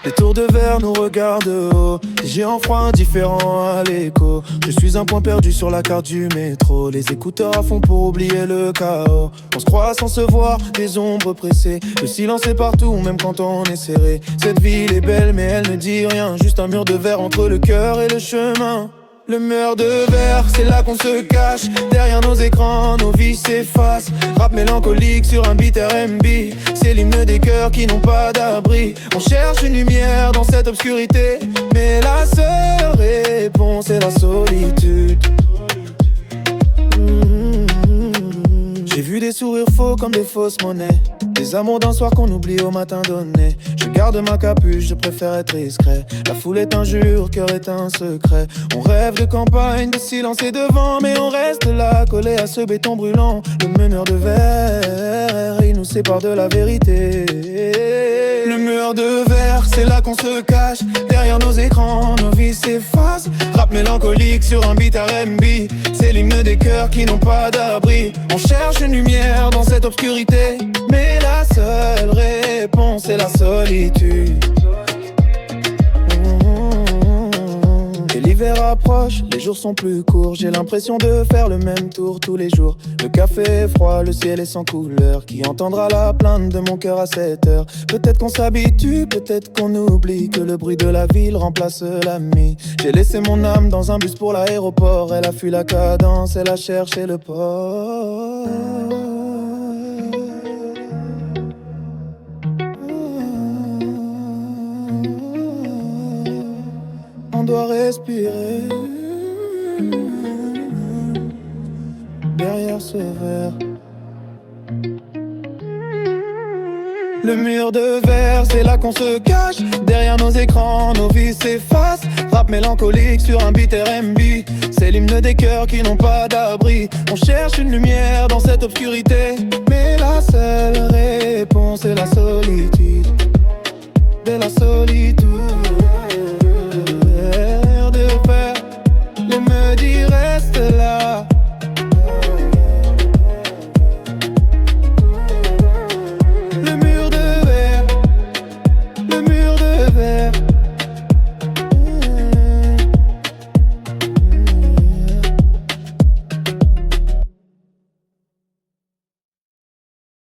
Les tours de verre nous regardent de haut. Des géants froids indifférents à l'écho. Je suis un point perdu sur la carte du métro. Les écouteurs à fond pour oublier le chaos. On se croit sans se voir, des ombres pressées. Le silence est partout, même quand on est serré. Cette ville est belle mais elle ne dit rien. Juste un mur de verre entre le cœur et le chemin. Le mur de verre, c'est là qu'on se cache. Derrière nos écrans, nos vies s'effacent. Rap mélancolique sur un beat R&B. C'est l'hymne des cœurs qui n'ont pas d'abri. On cherche une lumière dans cette obscurité, mais la seule réponse est la solitude. J'ai vu des sourires faux comme des fausses monnaies. Des amours d'un soir qu'on oublie au matin donné. Je garde ma capuche, je préfère être discret. La foule est injure, cœur est un secret. On rêve de campagne, de silence et de vent, mais on reste là, collé à ce béton brûlant. Le meneur de verre, il nous sépare de la vérité. Le mur de verre, c'est là qu'on se cache. Derrière nos écrans, nos vies s'effacent. Rap mélancolique sur un beat R&B. C'est l'hymne des cœurs qui n'ont pas d'abri. On cherche une lumière dans cette obscurité, mais la seule réponse est la solitude. Et l'hiver approche, les jours sont plus courts. J'ai l'impression de faire le même tour tous les jours. Le café est froid, le ciel est sans couleur. Qui entendra la plainte de mon cœur à cette heure? Peut-être qu'on s'habitue, peut-être qu'on oublie que le bruit de la ville remplace l'ami. J'ai laissé mon âme dans un bus pour l'aéroport. Elle a fui la cadence, elle a cherché le port. On doit respirer derrière ce verre. Le mur de verre, c'est là qu'on se cache. Derrière nos écrans, nos vies s'effacent. Rap mélancolique sur un beat R&B. C'est l'hymne des cœurs qui n'ont pas d'abri. On cherche une lumière dans cette obscurité, mais la seule réponse est la solitude. De la solitude.